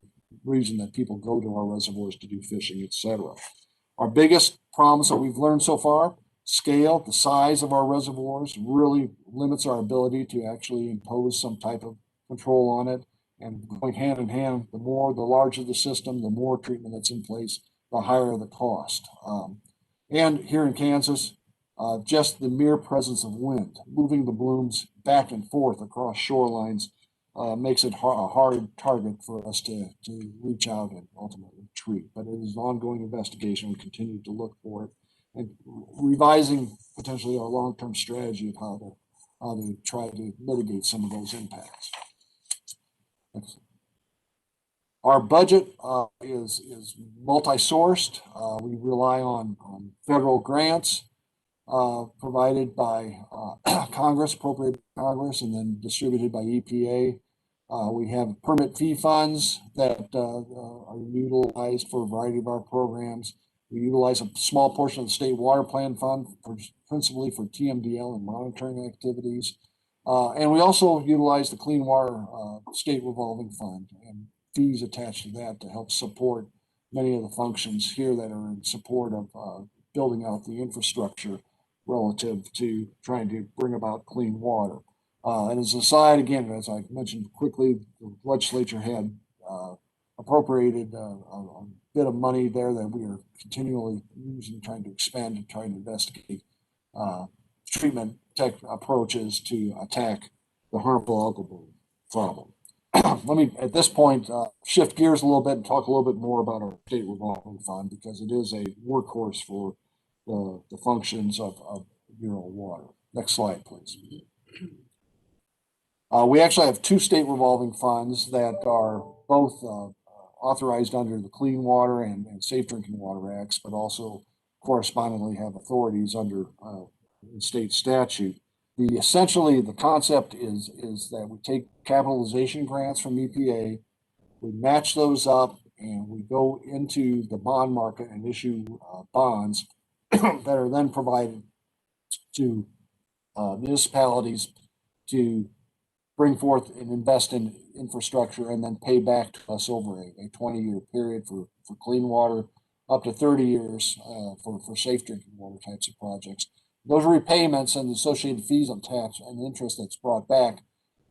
reason that people go to our reservoirs to do fishing, etc. Our biggest problems that we've learned so far: scale, the size of our reservoirs really limits our ability to actually impose some type of control on it. And going hand in hand, the larger the system, the more treatment that's in place, the higher the cost. And here in Kansas, just the mere presence of wind, moving the blooms back and forth across shorelines, makes it a hard target for us to reach out and ultimately treat. But it is an ongoing investigation. We continue to look for it and revising potentially our long-term strategy of how to try to mitigate some of those impacts. Our budget is multi-sourced. We rely on federal grants provided by Congress, appropriated by Congress, and then distributed by EPA. We have permit fee funds that are utilized for a variety of our programs. We utilize a small portion of the state water plan fund principally for TMDL and monitoring activities. And we also utilize the Clean Water State Revolving Fund and fees attached to that to help support many of the functions here that are in support of building out the infrastructure relative to trying to bring about clean water. And as an aside, again, as I mentioned quickly, the legislature had appropriated a bit of money there that we are continually using, trying to expand and trying to investigate treatment tech approaches to attack the harmful algal bloom problem. Let me, at this point, shift gears a little bit and talk a little bit more about our state revolving fund, because it is a workhorse for the functions of rural water. Next slide, please. We actually have 2 state revolving funds that are both authorized under the Clean Water and Safe Drinking Water Acts, but also correspondingly have authorities under state statute. Essentially, the concept is that we take capitalization grants from EPA, we match those up, and we go into the bond market and issue bonds that are then provided to municipalities to bring forth and invest in infrastructure and then pay back to us over a 20-year period for clean water, up to 30 years for safe drinking water types of projects. Those repayments and the associated fees on tax and interest that's brought back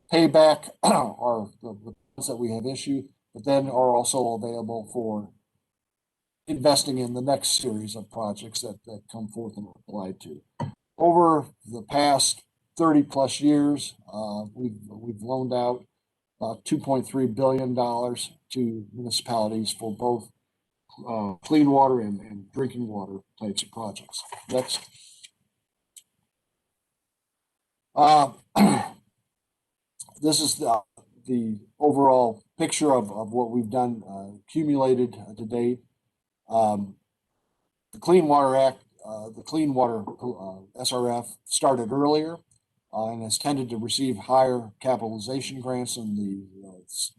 pay back are the bonds that we have issued, but then are also available for investing in the next series of projects that come forth and are applied to. Over the past 30 plus years, we've loaned out about $2.3 billion to municipalities for both clean water and drinking water types of projects. Next. This is the overall picture of what we've done accumulated to date. The Clean Water Act, the Clean Water SRF started earlier and has tended to receive higher capitalization grants than the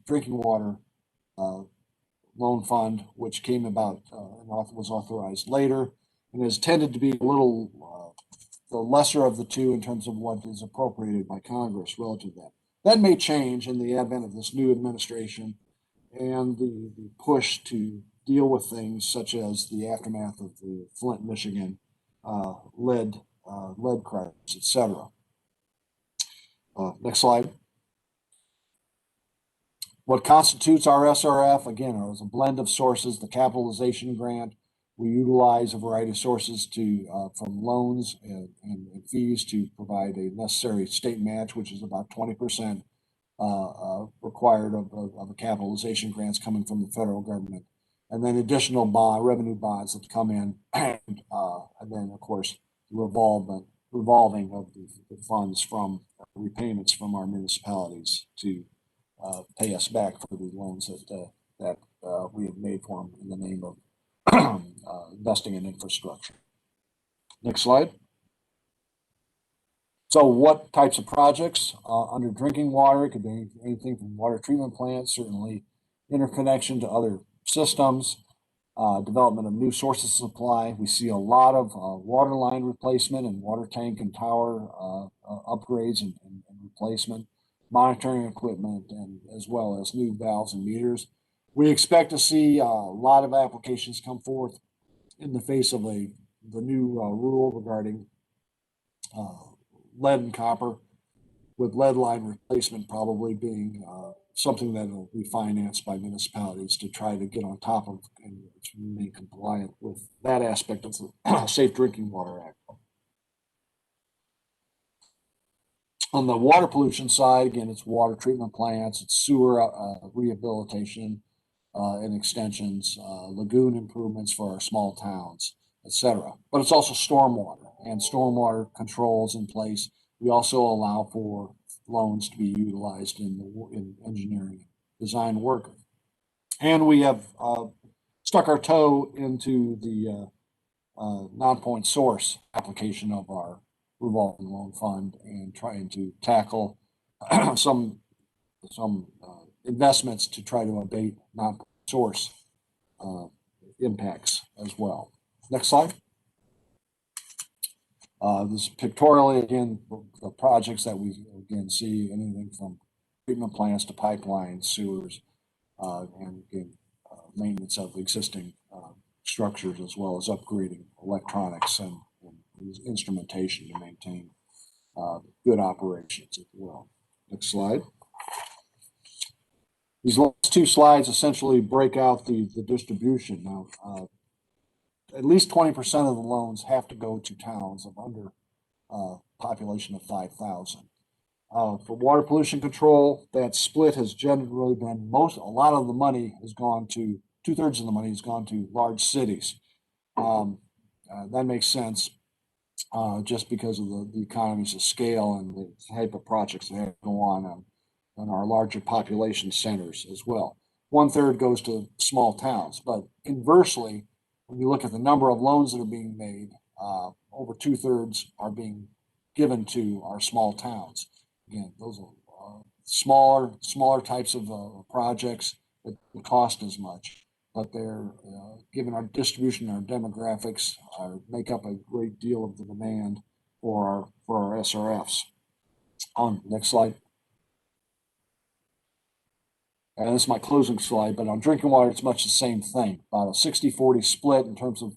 Drinking Water Loan Fund, which came about and was authorized later, and has tended to be a little the lesser of the two in terms of what is appropriated by Congress relative to that. That may change in the advent of this new administration and the push to deal with things such as the aftermath of the Flint, Michigan lead crisis, etc. Next slide. What constitutes our SRF, again, is a blend of sources. The capitalization grant, we utilize a variety of sources to from loans and fees to provide a necessary state match, which is about 20% required of the capitalization grants coming from the federal government, and then additional revenue bonds that come in, and then of course revolving of the funds from repayments from our municipalities to pay us back for the loans that we have made for them in the name of investing in infrastructure. Next slide. So what types of projects under drinking water? It could be anything from water treatment plants, certainly interconnection to other systems, development of new sources of supply. We see a lot of water line replacement and water tank and tower upgrades and replacement, monitoring equipment, and as well as new valves and meters. We expect to see a lot of applications come forth in the face of the new rule regarding lead and copper, with lead line replacement probably being something that will be financed by municipalities to try to get on top of and remain compliant with that aspect of the Safe Drinking Water Act. On the water pollution side, again, it's water treatment plants, it's sewer rehabilitation and extensions, lagoon improvements for our small towns, etc. But it's also stormwater and stormwater controls in place. We also allow for loans to be utilized in engineering design work. And we have stuck our toe into the non-point source application of our revolving loan fund and trying to tackle some investments to try to abate non-point source impacts as well. Next slide. This pictorially, again, the projects that we again see, anything from treatment plants to pipelines, sewers, and again, maintenance of existing structures, as well as upgrading electronics and instrumentation to maintain good operations as well. Next slide. These last two slides essentially break out the distribution. Now, at least 20% of the loans have to go to towns of under population of 5,000. For water pollution control, that split has generally been a lot of the money has gone to, 2/3 of the money has gone to large cities. That makes sense just because of the economies of scale and the type of projects that have to go on our larger population centers as well. 1/3 goes to small towns, but inversely, when you look at the number of loans that are being made, over 2/3 are being given to our small towns. Again, those are smaller types of projects that don't cost as much, but they're given our distribution, our demographics, make up a great deal of the demand for our SRFs. On next slide. And this is my closing slide, but on drinking water, it's much the same thing. About a 60-40 split in terms of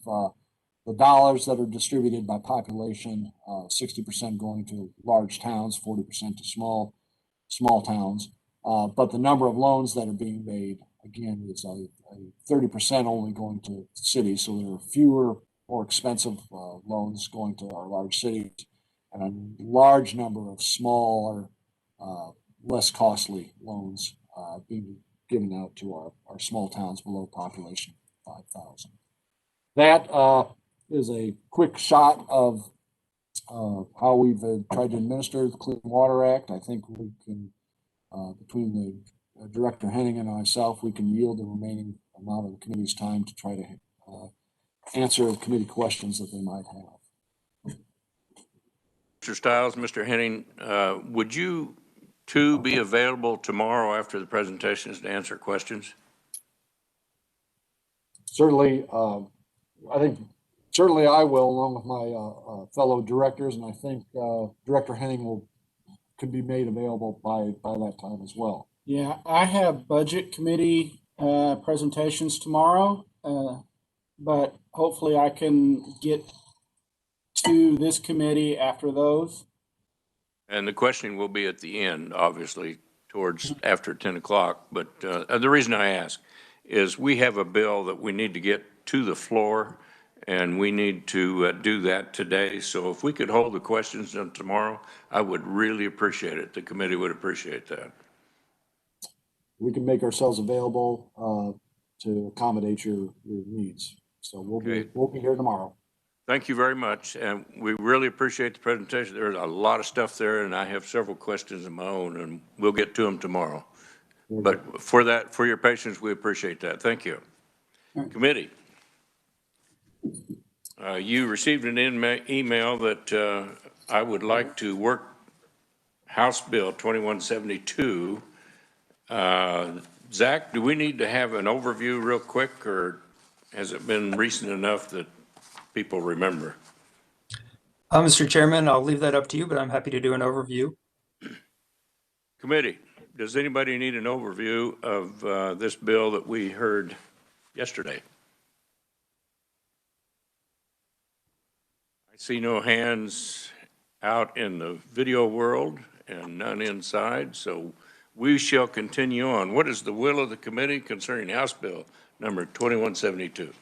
the dollars that are distributed by population, 60% going to large towns, 40% to small towns. But the number of loans that are being made, again, is a 30% only going to cities. So there are fewer, more expensive loans going to our large cities, and a large number of smaller, less costly loans being given out to our small towns below population 5,000. That is a quick shot of how we've tried to administer the Clean Water Act. I think we can, between the Director Henning and myself, we can yield the remaining amount of the committee's time to try to answer the committee questions that they might have. Mr. Stiles, Mr. Henning, would you two be available tomorrow after the presentations to answer questions? Certainly, I think certainly I will, along with my fellow directors, and I think Director Henning could be made available by that time as well. Yeah, I have budget committee presentations tomorrow, but hopefully I can get to this committee after those. And the questioning will be at the end, obviously, towards after 10 o'clock. But the reason I ask is we have a bill that we need to get to the floor, and we need to do that today. So if we could hold the questions until tomorrow, I would really appreciate it. The committee would appreciate that. We can make ourselves available to accommodate your needs. So we'll be here tomorrow. Thank you very much, and we really appreciate the presentation. There's a lot of stuff there, and I have several questions of my own, and we'll get to them tomorrow. But for your patience, we appreciate that. Thank you. Committee, you received an email that I would like to work House Bill 2172. Zach, do we need to have an overview real quick, or has it been recent enough that people remember? Mr. Chairman, I'll leave that up to you, but I'm happy to do an overview. Committee, does anybody need an overview of this bill that we heard yesterday? I see no hands out in the video world and none inside, so we shall continue on. What is the will of the committee concerning House Bill number 2172?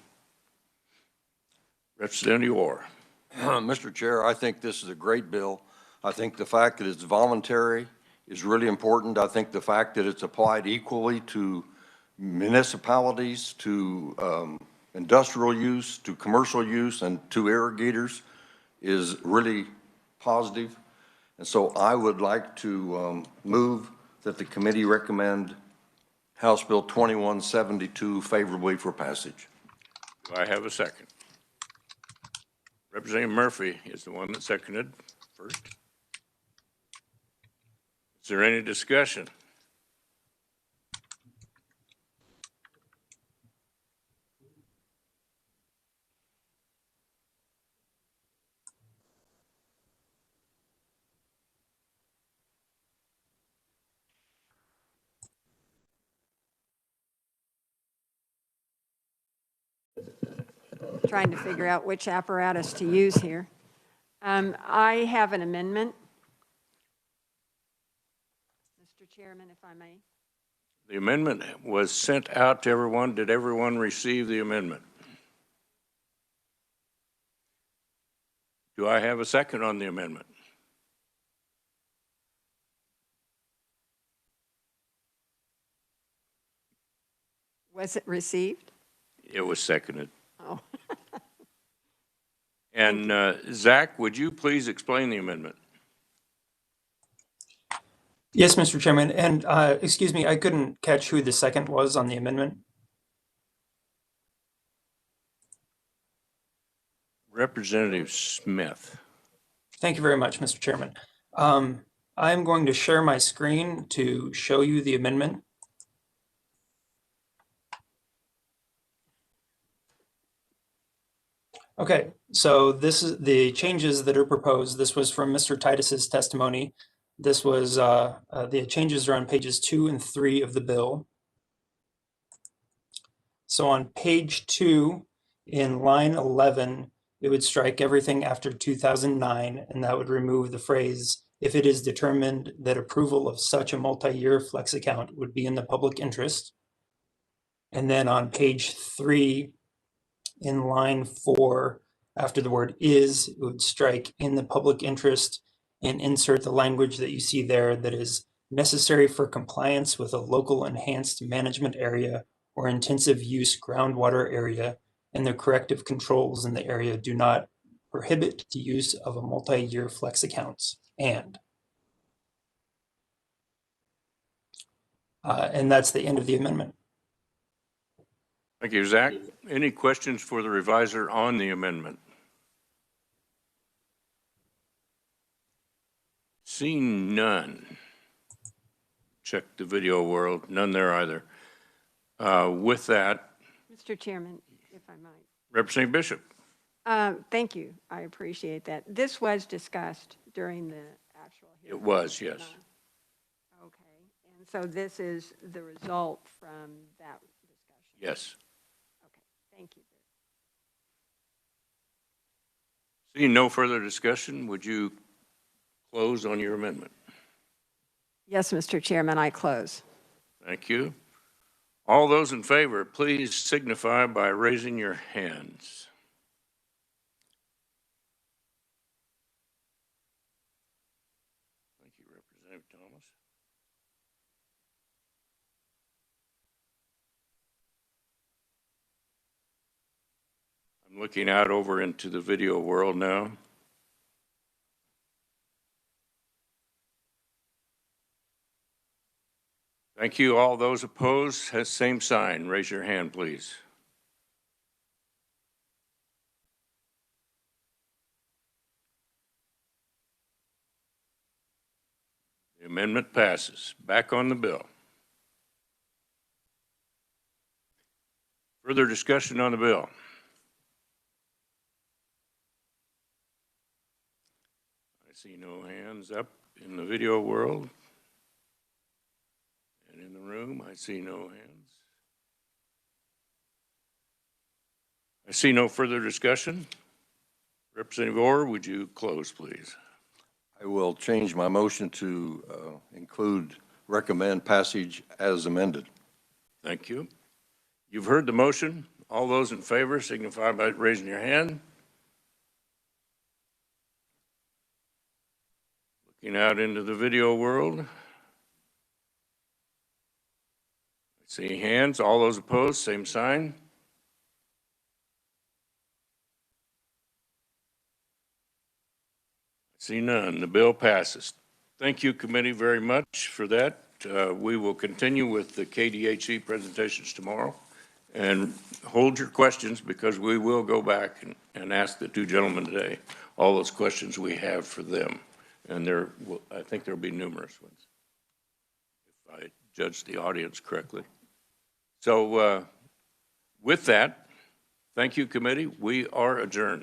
Representative Orr. Mr. Chair, I think this is a great bill. I think the fact that it's voluntary is really important. I think the fact that it's applied equally to municipalities, to industrial use, to commercial use, and to irrigators is really positive. And so I would like to move that the committee recommend House Bill 2172 favorably for passage. Do I have a second? Representative Murphy is the one that seconded first. Is there any discussion? Trying to figure out which apparatus to use here. I have an amendment. Mr. Chairman, if I may. The amendment was sent out to everyone. Did everyone receive the amendment? Do I have a second on the amendment? Was it received? It was seconded. Oh. And Zach, would you please explain the amendment? Yes, Mr. Chairman, and excuse me, I couldn't catch who the second was on the amendment. Representative Smith. Thank you very much, Mr. Chairman. I'm going to share my screen to show you the amendment. Okay, so this is the changes that are proposed. This was from Mr. Titus's testimony. This was, the changes are on pages 2 and 3 of the bill. So on page 2, in line 11, it would strike everything after 2009, and that would remove the phrase, if it is determined that approval of such a multi-year flex account would be in the public interest. And then on page 3, in line 4, after the word is, it would strike in the public interest and insert the language that you see there that is necessary for compliance with a local enhanced management area or intensive use groundwater area, and the corrective controls in the area do not prohibit the use of a multi-year flex accounts. And that's the end of the amendment. Thank you, Zach. Any questions for the reviser on the amendment? Seeing none. Check the video world. None there either. With that, Mr. Chairman, if I might. Representative Bishop. Thank you. I appreciate that. This was discussed during the actual hearing. It was, yes. Okay. And so this is the result from that discussion. Yes. Okay. Thank you. Seeing no further discussion, would you close on your amendment? Yes, Mr. Chairman, I close. Thank you. All those in favor, please signify by raising your hands. Thank you, Representative Thomas. I'm looking out over into the video world now. Thank you. All those opposed, has same sign. Raise your hand, please. The amendment passes. Back on the bill. Further discussion on the bill. I see no hands up in the video world. And in the room, I see no hands. I see no further discussion. Representative Orr, would you close, please? I will change my motion to include recommend passage as amended. Thank you. You've heard the motion. All those in favor signify by raising your hand. Looking out into the video world. I see hands. All those opposed, same sign. I see none. The bill passes. Thank you, committee, very much for that. We will continue with the Kdhe presentations tomorrow. And hold your questions, because we will go back and ask the two gentlemen today all those questions we have for them. And I think there'll be numerous ones, if I judge the audience correctly. So with that, thank you, committee. We are adjourned.